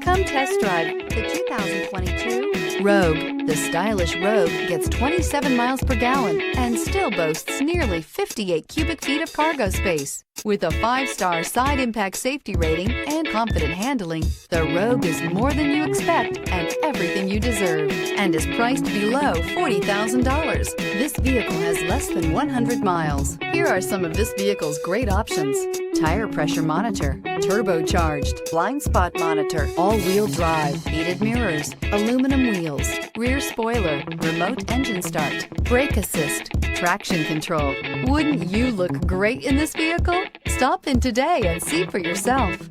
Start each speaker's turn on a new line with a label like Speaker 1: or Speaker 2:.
Speaker 1: Come test drive the 2022 Rogue. The stylish Rogue gets 27 miles per gallon and still boasts nearly 58 cubic feet of cargo space. With a 5-star side impact safety rating and confident handling, the Rogue is more than you expect and everything you deserve, and is priced below $40,000. This vehicle has less than 100 miles. Here are some of this vehicle's great options: tire pressure monitor, turbocharged, blind spot monitor, all-wheel drive, heated mirrors, aluminum wheels, rear spoiler, remote engine start, brake assist, traction control. Wouldn't you look great in this vehicle? Stop in today and see for yourself.